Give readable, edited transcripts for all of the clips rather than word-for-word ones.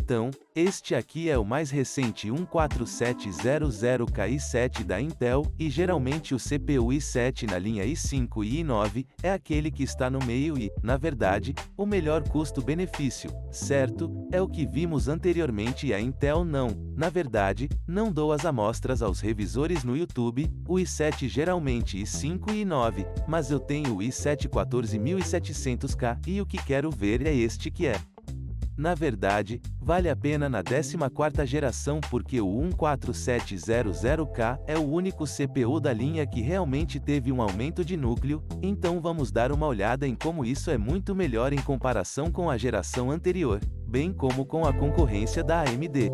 Então, este aqui é o mais recente 14700K i7 da Intel, e geralmente o CPU i7 na linha i5 e i9 é aquele que está no meio e, na verdade, o melhor custo-benefício, certo? É o que vimos anteriormente e a Intel não. Na verdade, não dou as amostras aos revisores no YouTube, o i7 geralmente i5 e i9, mas eu tenho o i7 14700K e o que quero ver é este que é. Na verdade, vale a pena na 14ª geração porque o 14700K é o único CPU da linha que realmente teve um aumento de núcleo, então vamos dar uma olhada em como isso é muito melhor em comparação com a geração anterior, bem como com a concorrência da AMD.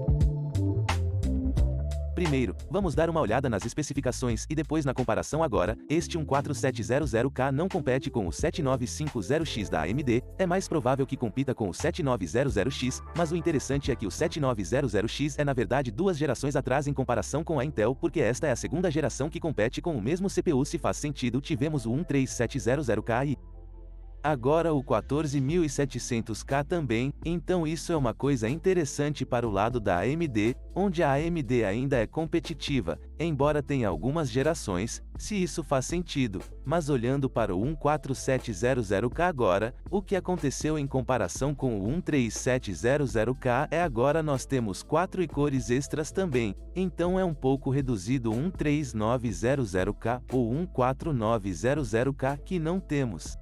Primeiro, vamos dar uma olhada nas especificações e depois na comparação agora. Este 14700K não compete com o 7950X da AMD, é mais provável que compita com o 7900X, mas o interessante é que o 7900X é na verdade duas gerações atrás em comparação com a Intel, porque esta é a segunda geração que compete com o mesmo CPU. Se faz sentido, tivemos o 13700K e agora o 14700K também, então isso é uma coisa interessante para o lado da AMD, onde a AMD ainda é competitiva, embora tenha algumas gerações, se isso faz sentido. Mas olhando para o 14700K agora, o que aconteceu em comparação com o 13700K é agora nós temos 4 cores extras também, então é um pouco reduzido o 13900K ou 14900K que não temos.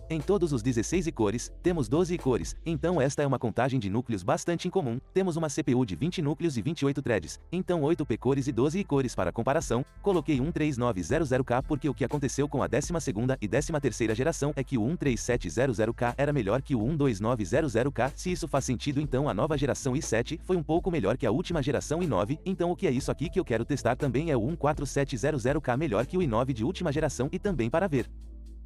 Em todos os 16 cores, temos 12 cores, então esta é uma contagem de núcleos bastante incomum. Temos uma CPU de 20 núcleos e 28 threads, então 8 cores e 12 cores para comparação. Coloquei 13900K porque o que aconteceu com a 12ª e 13ª geração é que o 13700K era melhor que o 12900K. Se isso faz sentido, então a nova geração i7 foi um pouco melhor que a última geração i9, então o que é isso aqui que eu quero testar também é o 14700K melhor que o i9 de última geração e também para ver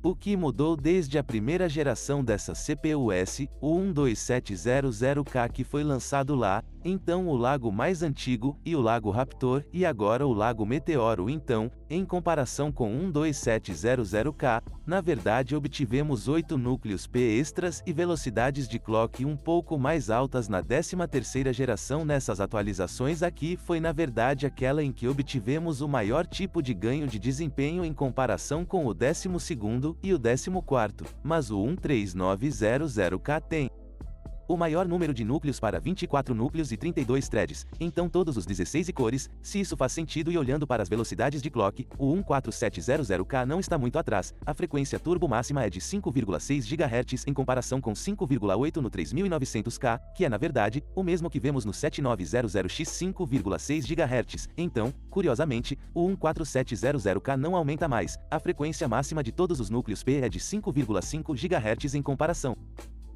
o que mudou desde a primeira geração dessa CPU-S, o 12700K que foi lançado lá, então o Lago mais antigo, e o Lago Raptor, e agora o Lago Meteoro. Então, em comparação com o 12700K, na verdade obtivemos 8 núcleos P extras e velocidades de clock um pouco mais altas na 13ª geração. Nessas atualizações aqui foi na verdade aquela em que obtivemos o maior tipo de ganho de desempenho em comparação com o 12º e o 14º, mas o 13900K tem o maior número de núcleos para 24 núcleos e 32 threads, então todos os 16 cores, se isso faz sentido. E olhando para as velocidades de clock, o 14700K não está muito atrás, a frequência turbo máxima é de 5,6 GHz em comparação com 5,8 no 3900K, que é na verdade, o mesmo que vemos no 7900X 5,6 GHz, então, curiosamente, o 14700K não aumenta mais, a frequência máxima de todos os núcleos P é de 5,5 GHz em comparação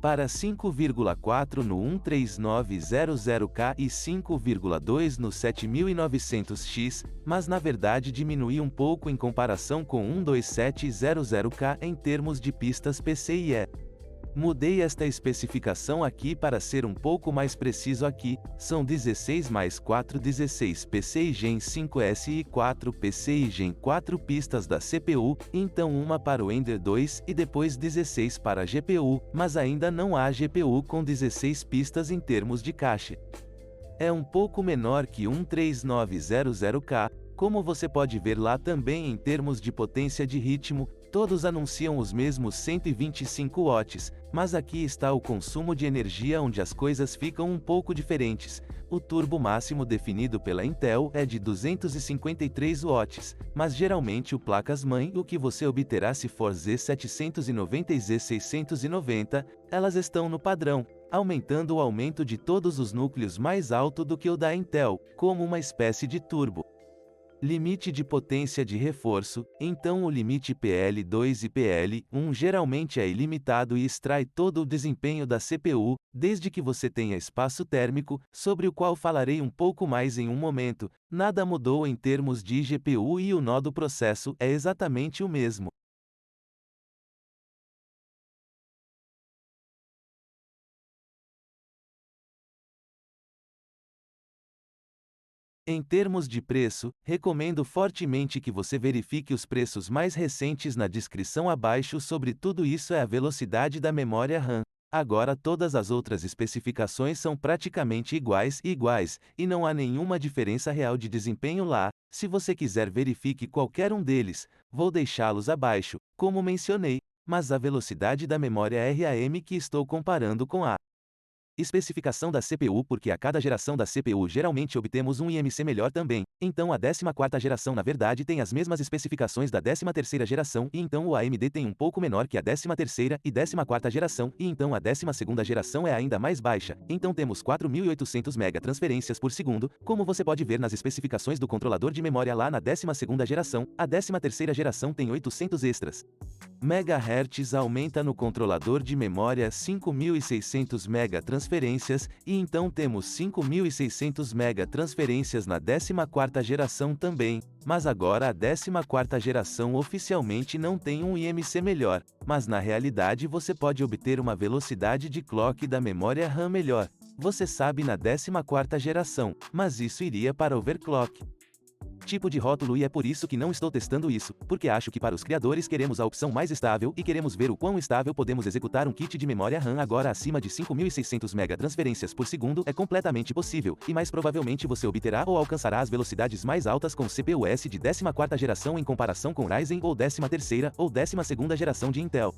para 5,4 no 13900K e 5,2 no 7900X, mas na verdade diminuiu um pouco em comparação com 12700K em termos de pistas PCIe. Mudei esta especificação aqui para ser um pouco mais preciso aqui, são 16 mais 4 16 PCI Gen 5S e 4 PCI Gen 4 pistas da CPU, então uma para o Ender 2 e depois 16 para a GPU, mas ainda não há GPU com 16 pistas em termos de cache. É um pouco menor que 13900K, como você pode ver lá também em termos de potência de ritmo, todos anunciam os mesmos 125 watts, mas aqui está o consumo de energia onde as coisas ficam um pouco diferentes. O turbo máximo definido pela Intel é de 253 watts, mas geralmente o placas-mãe, o que você obterá se for Z790 e Z690, elas estão no padrão, aumentando o aumento de todos os núcleos mais alto do que o da Intel, como uma espécie de turbo. Limite de potência de reforço, então o limite PL2 e PL1 geralmente é ilimitado e extrai todo o desempenho da CPU, desde que você tenha espaço térmico, sobre o qual falarei um pouco mais em um momento. Nada mudou em termos de GPU e o nó do processo é exatamente o mesmo. Em termos de preço, recomendo fortemente que você verifique os preços mais recentes na descrição abaixo. Sobre tudo isso é a velocidade da memória RAM. Agora todas as outras especificações são praticamente iguais, e não há nenhuma diferença real de desempenho lá. Se você quiser verifique qualquer um deles, vou deixá-los abaixo, como mencionei, mas a velocidade da memória RAM que estou comparando com a especificação da CPU porque a cada geração da CPU geralmente obtemos um IMC melhor também, então a 14ª geração na verdade tem as mesmas especificações da 13ª geração e então o AMD tem um pouco menor que a 13ª e 14ª geração e então a 12ª geração é ainda mais baixa, então temos 4.800 MB transferências por segundo, como você pode ver nas especificações do controlador de memória lá na 12ª geração, a 13ª geração tem 800 extras. MHz aumenta no controlador de memória 5.600 MB transferências, e então temos 5.600 MB transferências na 14ª geração também, mas agora a 14ª geração oficialmente não tem um IMC melhor, mas na realidade você pode obter uma velocidade de clock da memória RAM melhor. Você sabe na 14ª geração, mas isso iria para overclock. Tipo de rótulo e é por isso que não estou testando isso, porque acho que para os criadores queremos a opção mais estável e queremos ver o quão estável podemos executar um kit de memória RAM agora acima de 5.600 MB transferências por segundo é completamente possível, e mais provavelmente você obterá ou alcançará as velocidades mais altas com CPU-S de 14ª geração em comparação com Ryzen ou 13ª ou 12ª geração de Intel.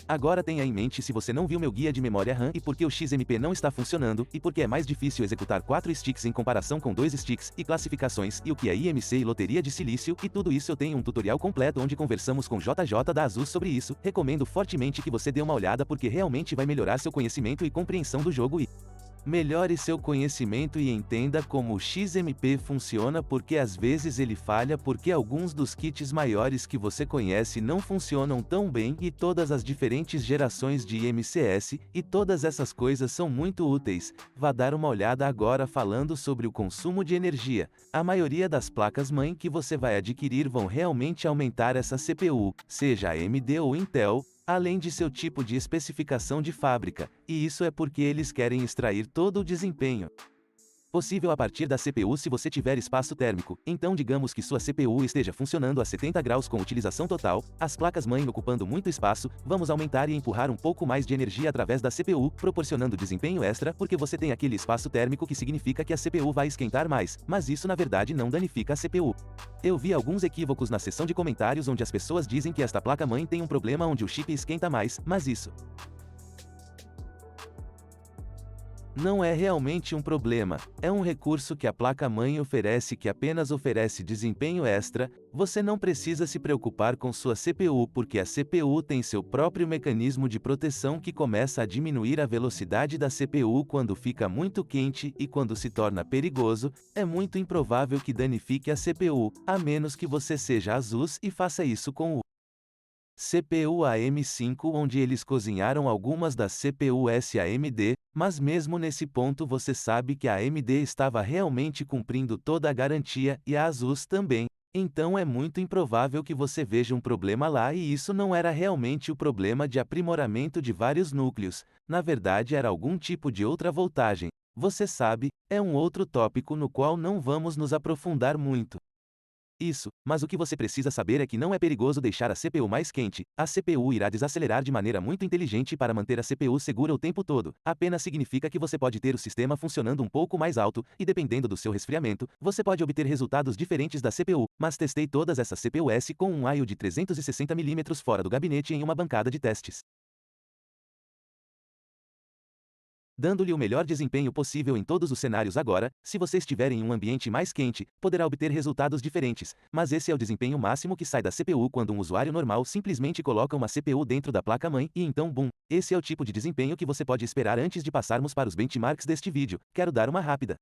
Agora tenha em mente se você não viu meu guia de memória RAM e porque o XMP não está funcionando, e porque é mais difícil executar 4 sticks em comparação com 2 sticks, e classificações, e o que é IMC e loteria de silício, e tudo isso eu tenho um tutorial completo onde conversamos com JJ da ASUS sobre isso, recomendo fortemente que você dê uma olhada porque realmente vai melhorar seu conhecimento e compreensão do jogo e melhore seu conhecimento e entenda como o XMP funciona porque às vezes ele falha porque alguns dos kits maiores que você conhece não funcionam tão bem e todas as diferentes gerações de IMCS, e todas essas coisas são muito úteis. Vá dar uma olhada agora falando sobre o consumo de energia. A maioria das placas-mãe que você vai adquirir vão realmente aumentar essa CPU, seja AMD ou Intel, além de seu tipo de especificação de fábrica, e isso é porque eles querem extrair todo o desempenho possível a partir da CPU se você tiver espaço térmico. Então digamos que sua CPU esteja funcionando a 70 graus com utilização total, as placas-mãe ocupando muito espaço, vamos aumentar e empurrar um pouco mais de energia através da CPU, proporcionando desempenho extra porque você tem aquele espaço térmico que significa que a CPU vai esquentar mais, mas isso na verdade não danifica a CPU. Eu vi alguns equívocos na seção de comentários onde as pessoas dizem que esta placa-mãe tem um problema onde o chip esquenta mais, mas isso não é realmente um problema, é um recurso que a placa-mãe oferece que apenas oferece desempenho extra. Você não precisa se preocupar com sua CPU porque a CPU tem seu próprio mecanismo de proteção que começa a diminuir a velocidade da CPU quando fica muito quente e quando se torna perigoso, é muito improvável que danifique a CPU, a menos que você seja ASUS e faça isso com o CPU AM5 onde eles cozinharam algumas das CPUs AMD, mas mesmo nesse ponto você sabe que a AMD estava realmente cumprindo toda a garantia e a ASUS também, então é muito improvável que você veja um problema lá e isso não era realmente o problema de aprimoramento de vários núcleos, na verdade era algum tipo de outra voltagem, você sabe, é um outro tópico no qual não vamos nos aprofundar muito. Isso, mas o que você precisa saber é que não é perigoso deixar a CPU mais quente, a CPU irá desacelerar de maneira muito inteligente para manter a CPU segura o tempo todo, apenas significa que você pode ter o sistema funcionando um pouco mais alto, e dependendo do seu resfriamento, você pode obter resultados diferentes da CPU, mas testei todas essas CPUs com um I/O de 360 mm fora do gabinete em uma bancada de testes, dando-lhe o melhor desempenho possível em todos os cenários. Agora, se você estiver em um ambiente mais quente, poderá obter resultados diferentes, mas esse é o desempenho máximo que sai da CPU quando um usuário normal simplesmente coloca uma CPU dentro da placa-mãe e então boom, esse é o tipo de desempenho que você pode esperar. Antes de passarmos para os benchmarks deste vídeo, quero dar uma rápida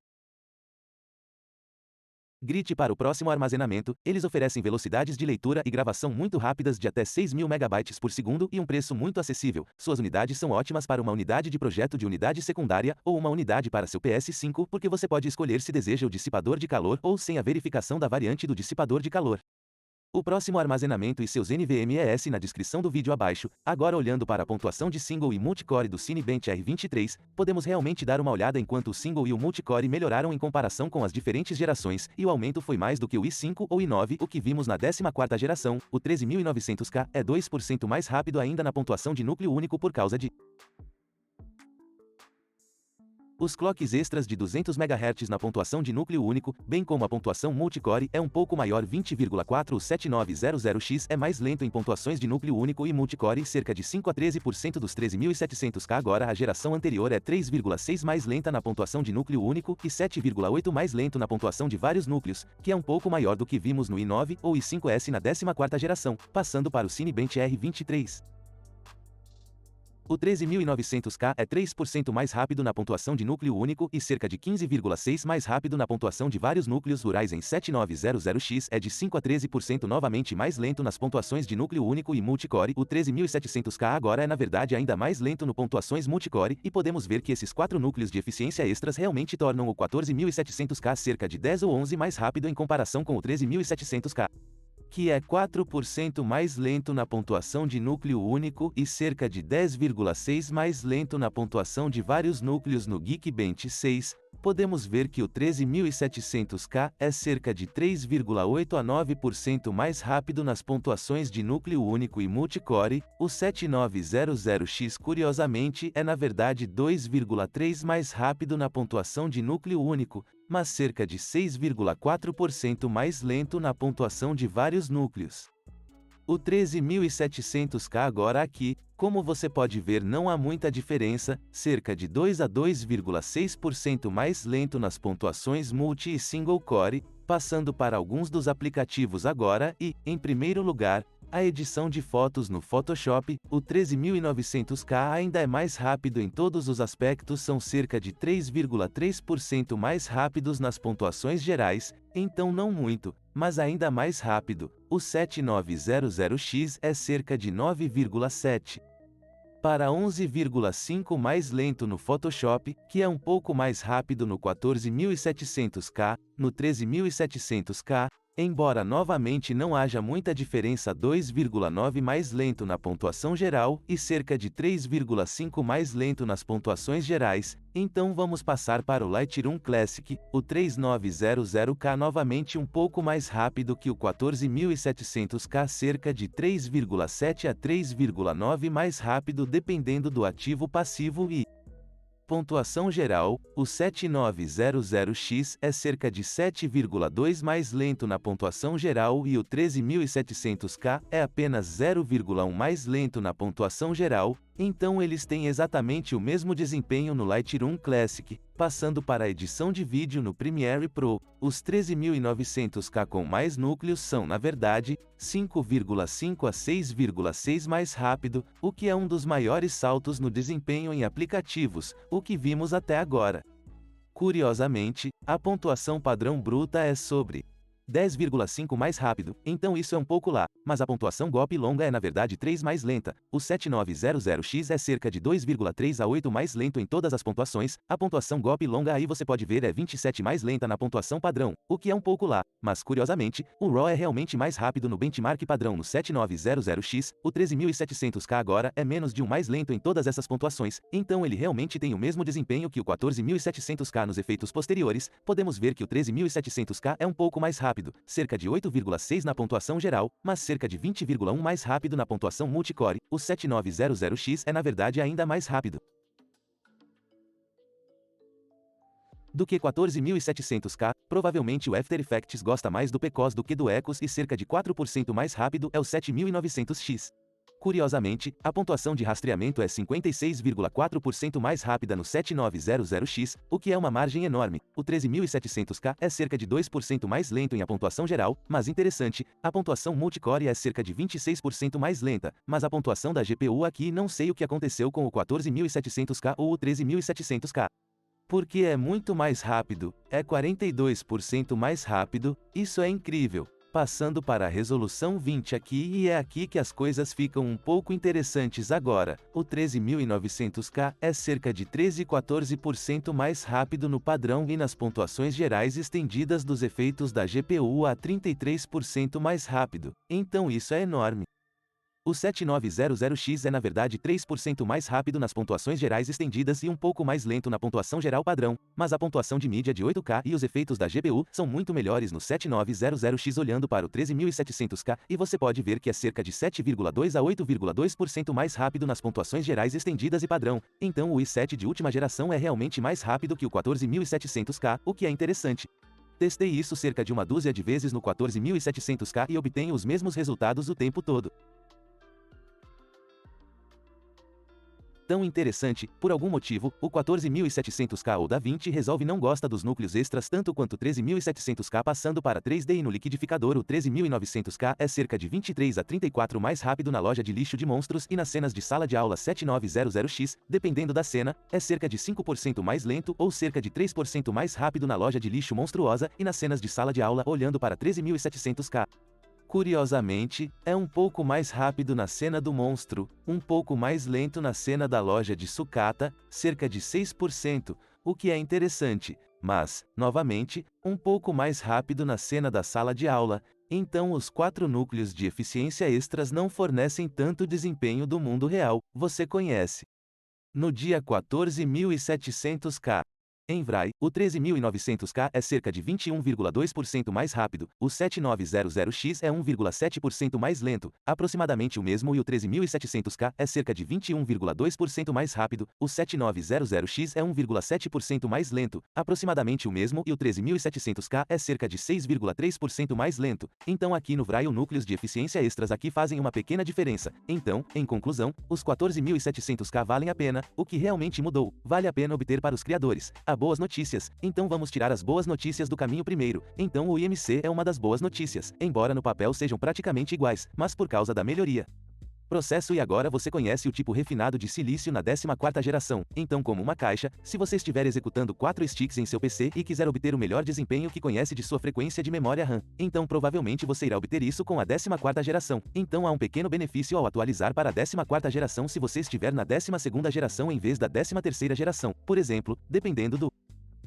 Grite para o próximo armazenamento. Eles oferecem velocidades de leitura e gravação muito rápidas de até 6.000 MB por segundo e um preço muito acessível. Suas unidades são ótimas para uma unidade de projeto de unidade secundária ou uma unidade para seu PS5 porque você pode escolher se deseja o dissipador de calor ou sem a verificação da variante do dissipador de calor. O próximo armazenamento e seus NVMEs na descrição do vídeo abaixo. Agora olhando para a pontuação de single e multicore do Cinebench R23, podemos realmente dar uma olhada enquanto o single e o multicore melhoraram em comparação com as diferentes gerações, e o aumento foi mais do que o i5 ou i9, o que vimos na 14ª geração. O 13900K é 2% mais rápido ainda na pontuação de núcleo único por causa de Os clocks extras de 200 MHz na pontuação de núcleo único, bem como a pontuação multicore, é um pouco maior 20,4. O 7900X é mais lento em pontuações de núcleo único e multicore, cerca de 5 a 13% dos 13.700K. Agora a geração anterior é 3,6 mais lenta na pontuação de núcleo único e 7,8 mais lento na pontuação de vários núcleos, que é um pouco maior do que vimos no i9 ou i5S na 14ª geração, passando para o Cinebench R23. O 13900K é 3% mais rápido na pontuação de núcleo único e cerca de 15,6 mais rápido na pontuação de vários núcleos. O Ryzen 7900X é de 5 a 13% novamente mais lento nas pontuações de núcleo único e multicore. O 13700K agora é na verdade ainda mais lento no pontuações multicore, e podemos ver que esses 4 núcleos de eficiência extras realmente tornam o 14700K cerca de 10 ou 11 mais rápido em comparação com o 13700K. Que é 4% mais lento na pontuação de núcleo único e cerca de 10,6 mais lento na pontuação de vários núcleos. No Geekbench 6, podemos ver que o 13700K é cerca de 3,8 a 9% mais rápido nas pontuações de núcleo único e multicore. O 7900X, curiosamente, é na verdade 2,3 mais rápido na pontuação de núcleo único, mas cerca de 6,4% mais lento na pontuação de vários núcleos. O 13700K agora aqui, como você pode ver, não há muita diferença, cerca de 2 a 2,6% mais lento nas pontuações multi e single core, passando para alguns dos aplicativos agora e, em primeiro lugar, a edição de fotos no Photoshop. O 13900K ainda é mais rápido em todos os aspectos, são cerca de 3,3% mais rápidos nas pontuações gerais, então não muito, mas ainda mais rápido. O 7900X é cerca de 9,7 para 11,5 mais lento no Photoshop, que é um pouco mais rápido no 14700K. No 13700K, embora novamente não haja muita diferença, 2,9 mais lento na pontuação geral e cerca de 3,5 mais lento nas pontuações gerais. Então vamos passar para o Lightroom Classic. O 3900K novamente um pouco mais rápido que o 14700K, cerca de 3,7 a 3,9 mais rápido dependendo do ativo passivo. E pontuação geral, o 7900X é cerca de 7,2 mais lento na pontuação geral e o 13700K é apenas 0,1 mais lento na pontuação geral, então eles têm exatamente o mesmo desempenho no Lightroom Classic. Passando para a edição de vídeo no Premiere Pro, os 13900K com mais núcleos são na verdade 5,5 a 6,6 mais rápido, o que é um dos maiores saltos no desempenho em aplicativos, o que vimos até agora. Curiosamente, a pontuação padrão bruta é sobre 10,5 mais rápido, então isso é um pouco lá, mas a pontuação GOP longa é na verdade 3 mais lenta. O 7900X é cerca de 2,3 a 8 mais lento em todas as pontuações. A pontuação GOP longa aí você pode ver é 27 mais lenta na pontuação padrão, o que é um pouco lá, mas curiosamente, o RAW é realmente mais rápido no benchmark padrão. No 7900X, o 13700K agora é menos de 1 mais lento em todas essas pontuações, então ele realmente tem o mesmo desempenho que o 14700K. Nos efeitos posteriores, podemos ver que o 13700K é um pouco mais rápido, cerca de 8,6 na pontuação geral, mas cerca de 20,1 mais rápido na pontuação multicore. O 7900X é na verdade ainda mais rápido do que 14700K. Provavelmente o After Effects gosta mais do PCOS do que do ECOS e cerca de 4% mais rápido é o 7900X. Curiosamente, a pontuação de rastreamento é 56,4% mais rápida no 7900X, o que é uma margem enorme. O 13700K é cerca de 2% mais lento em a pontuação geral, mas interessante, a pontuação multicore é cerca de 26% mais lenta, mas a pontuação da GPU aqui não sei o que aconteceu com o 14700K ou o 13700K. Porque é muito mais rápido, é 42% mais rápido, isso é incrível. Passando para a resolução 20 aqui, e é aqui que as coisas ficam um pouco interessantes agora. O 13900K é cerca de 13 a 14% mais rápido no padrão e nas pontuações gerais estendidas dos efeitos da GPU a 33% mais rápido. Então isso é enorme. O 7900X é na verdade 3% mais rápido nas pontuações gerais estendidas e um pouco mais lento na pontuação geral padrão, mas a pontuação de mídia de 8K e os efeitos da GPU são muito melhores no 7900X olhando para o 13700K e você pode ver que é cerca de 7,2 a 8,2% mais rápido nas pontuações gerais estendidas e padrão, então o i7 de última geração é realmente mais rápido que o 14700K, o que é interessante. Testei isso cerca de uma dúzia de vezes no 14700K e obtenho os mesmos resultados o tempo todo. Tão interessante, por algum motivo, o 14700K ou DaVinci Resolve não gosta dos núcleos extras tanto quanto o 13700K passando para 3D e no liquidificador o 13900K é cerca de 23 a 34 mais rápido na loja de lixo de monstros e nas cenas de sala de aula 7900X, dependendo da cena, é cerca de 5% mais lento ou cerca de 3% mais rápido na loja de lixo monstruosa e nas cenas de sala de aula olhando para 13700K. Curiosamente, é um pouco mais rápido na cena do monstro, um pouco mais lento na cena da loja de sucata, cerca de 6%, o que é interessante, mas, novamente, um pouco mais rápido na cena da sala de aula, então os 4 núcleos de eficiência extras não fornecem tanto desempenho do mundo real, você conhece. No dia 14700K. Em VRAI, o 13900K é cerca de 21,2% mais rápido, o 7900X é 1,7% mais lento, aproximadamente o mesmo e o 13700K é cerca de 21,2% mais rápido, o 7900X é 1,7% mais lento, aproximadamente o mesmo e o 13700K é cerca de 6,3% mais lento, então aqui no VRAI os núcleos de eficiência extras aqui fazem uma pequena diferença, então, em conclusão, os 14700K valem a pena, o que realmente mudou, vale a pena obter para os criadores. Boas notícias, então vamos tirar as boas notícias do caminho primeiro, então o IMC é uma das boas notícias, embora no papel sejam praticamente iguais, mas por causa da melhoria. Processo e agora você conhece o tipo refinado de silício na 14ª geração, então como uma caixa, se você estiver executando 4 sticks em seu PC e quiser obter o melhor desempenho que conhece de sua frequência de memória RAM, então provavelmente você irá obter isso com a 14ª geração, então há um pequeno benefício ao atualizar para a 14ª geração se você estiver na 12ª geração em vez da 13ª geração, por exemplo, dependendo do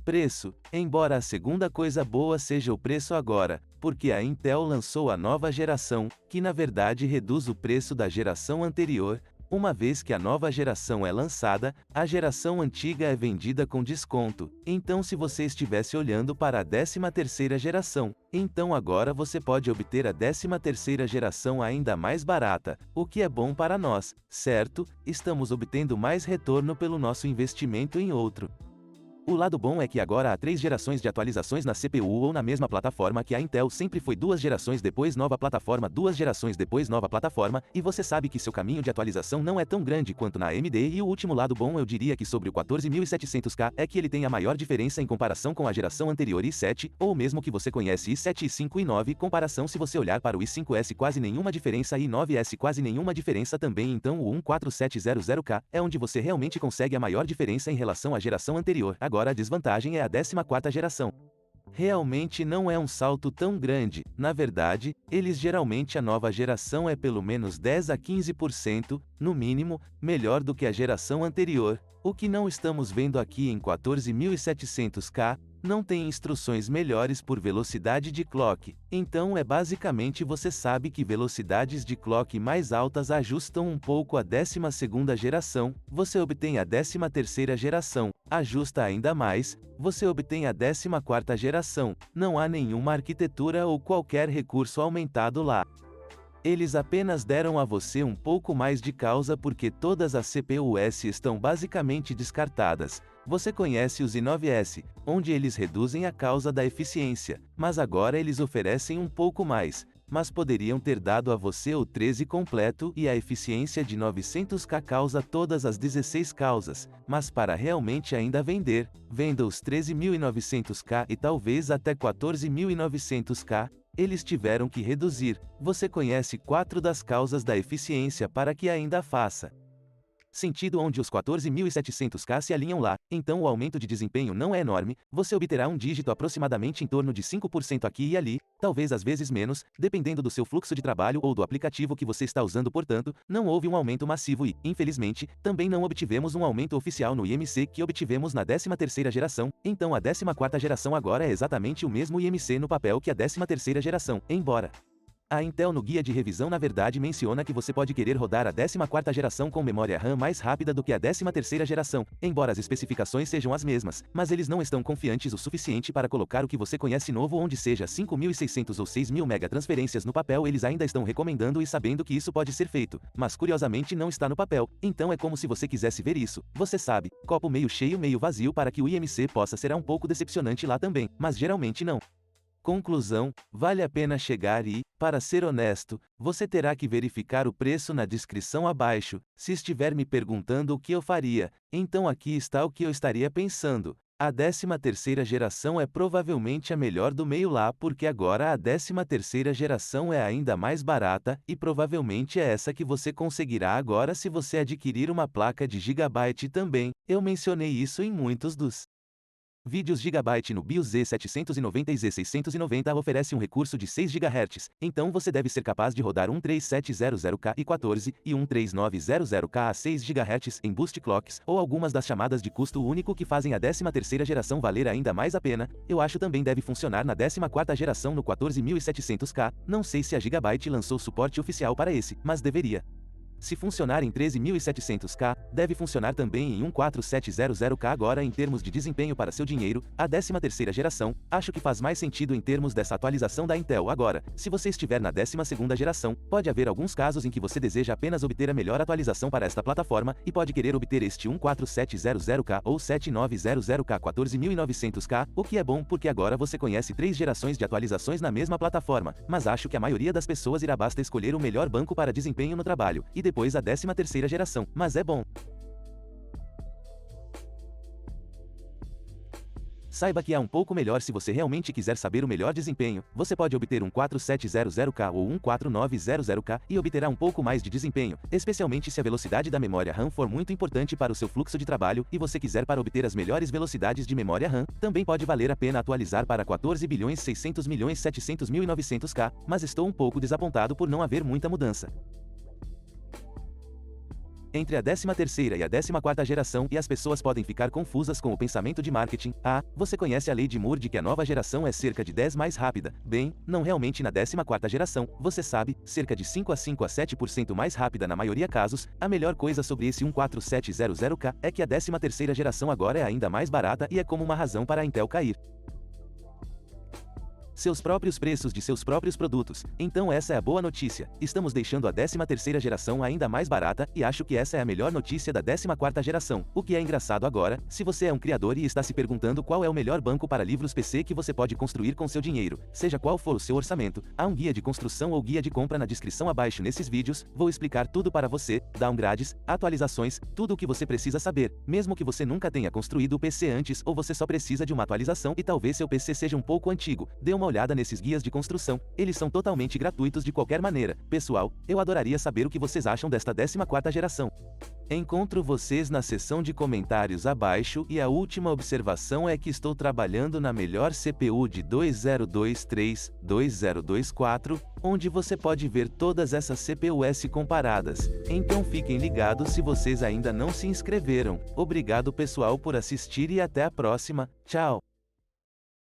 preço, embora a segunda coisa boa seja o preço agora, porque a Intel lançou a nova geração, que na verdade reduz o preço da geração anterior, uma vez que a nova geração é lançada, a geração antiga é vendida com desconto, então se você estivesse olhando para a 13ª geração, então agora você pode obter a 13ª geração ainda mais barata, o que é bom para nós, certo? Estamos obtendo mais retorno pelo nosso investimento em outro. O lado bom é que agora há 3 gerações de atualizações na CPU ou na mesma plataforma que a Intel sempre foi 2 gerações depois nova plataforma 2 gerações depois nova plataforma, e você sabe que seu caminho de atualização não é tão grande quanto na AMD e o último lado bom eu diria que sobre o 14700K é que ele tem a maior diferença em comparação com a geração anterior i7, ou mesmo que você conhece i7 i5 e i9 comparação se você olhar para o i5S quase nenhuma diferença e i9S quase nenhuma diferença também então o 14700K é onde você realmente consegue a maior diferença em relação à geração anterior. Agora a desvantagem é a 14ª geração. Realmente não é um salto tão grande, na verdade, eles geralmente a nova geração é pelo menos 10 a 15%, no mínimo, melhor do que a geração anterior, o que não estamos vendo aqui em 14700K, não tem instruções melhores por velocidade de clock, então é basicamente você sabe que velocidades de clock mais altas ajustam um pouco a 12ª geração, você obtém a 13ª geração, ajusta ainda mais, você obtém a 14ª geração, não há nenhuma arquitetura ou qualquer recurso aumentado lá. Eles apenas deram a você um pouco mais de causa porque todas as CPUs estão basicamente descartadas. Você conhece os i9S, onde eles reduzem a causa da eficiência, mas agora eles oferecem um pouco mais. Mas poderiam ter dado a você o 13 completo e a eficiência de 900K causa todas as 16 causas, mas para realmente ainda vender, venda os 13.900K e talvez até 14.900K, eles tiveram que reduzir. Você conhece 4 das causas da eficiência para que ainda faça sentido onde os 14.700K se alinham lá, então o aumento de desempenho não é enorme, você obterá um dígito aproximadamente em torno de 5% aqui e ali, talvez às vezes menos, dependendo do seu fluxo de trabalho ou do aplicativo que você está usando portanto, não houve um aumento massivo e, infelizmente, também não obtivemos um aumento oficial no IMC que obtivemos na 13ª geração, então a 14ª geração agora é exatamente o mesmo IMC no papel que a 13ª geração, embora A Intel no guia de revisão na verdade menciona que você pode querer rodar a 14ª geração com memória RAM mais rápida do que a 13ª geração, embora as especificações sejam as mesmas, mas eles não estão confiantes o suficiente para colocar o que você conhece novo onde seja 5.600 ou 6.000 mega transferências no papel. Eles ainda estão recomendando e sabendo que isso pode ser feito, mas curiosamente não está no papel, então é como se você quisesse ver isso, você sabe, copo meio cheio meio vazio para que o IMC possa ser um pouco decepcionante lá também, mas geralmente não. Conclusão, vale a pena chegar e, para ser honesto, você terá que verificar o preço na descrição abaixo. Se estiver me perguntando o que eu faria, então aqui está o que eu estaria pensando. A 13ª geração é provavelmente a melhor do meio lá porque agora a 13ª geração é ainda mais barata, e provavelmente é essa que você conseguirá agora se você adquirir uma placa de Gigabyte também. Eu mencionei isso em muitos dos vídeos. Gigabyte no BIOS Z790 e Z690 oferece um recurso de 6 GHz, então você deve ser capaz de rodar um 3700K e 14 e um 3900K a 6 GHz em boost clocks, ou algumas das chamadas de custo único que fazem a 13ª geração valer ainda mais a pena. Eu acho também deve funcionar na 14ª geração no 14700K, não sei se a Gigabyte lançou suporte oficial para esse, mas deveria. Se funcionar em 13.700K, deve funcionar também em um 4700K. Agora em termos de desempenho para seu dinheiro, a 13ª geração, acho que faz mais sentido em termos dessa atualização da Intel. Agora, se você estiver na 12ª geração, pode haver alguns casos em que você deseja apenas obter a melhor atualização para esta plataforma, e pode querer obter este 14700K ou 7900K 14.900K, o que é bom porque agora você conhece 3 gerações de atualizações na mesma plataforma, mas acho que a maioria das pessoas irá basta escolher o melhor banco para desempenho no trabalho, e depois a 13ª geração, mas é bom. Saiba que é um pouco melhor se você realmente quiser saber o melhor desempenho. Você pode obter um 4700K ou um 4900K e obterá um pouco mais de desempenho, especialmente se a velocidade da memória RAM for muito importante para o seu fluxo de trabalho e você quiser para obter as melhores velocidades de memória RAM. Também pode valer a pena atualizar para 14.600.700.900K, mas estou um pouco desapontado por não haver muita mudança entre a 13ª e a 14ª geração, e as pessoas podem ficar confusas com o pensamento de marketing. Ah, você conhece a lei de Moore de que a nova geração é cerca de 10 mais rápida? Bem, não realmente na 14ª geração, você sabe, cerca de 5 a 7% mais rápida na maioria casos. A melhor coisa sobre esse 14700K é que a 13ª geração agora é ainda mais barata e é como uma razão para a Intel cair seus próprios preços de seus próprios produtos. Então essa é a boa notícia, estamos deixando a 13ª geração ainda mais barata, e acho que essa é a melhor notícia da 14ª geração. O que é engraçado agora, se você é um criador e está se perguntando qual é o melhor banco para livros PC que você pode construir com seu dinheiro, seja qual for o seu orçamento, há um guia de construção ou guia de compra na descrição abaixo. Nesses vídeos, vou explicar tudo para você, downgrades, atualizações, tudo o que você precisa saber, mesmo que você nunca tenha construído o PC antes ou você só precisa de uma atualização e talvez seu PC seja um pouco antigo. Dê uma olhada nesses guias de construção, eles são totalmente gratuitos de qualquer maneira. Pessoal, eu adoraria saber o que vocês acham desta 14ª geração. Encontro vocês na seção de comentários abaixo, e a última observação é que estou trabalhando na melhor CPU de 2023-2024, onde você pode ver todas essas CPUs comparadas. Então fiquem ligados se vocês ainda não se inscreveram. Obrigado pessoal por assistir e até a próxima. Tchau!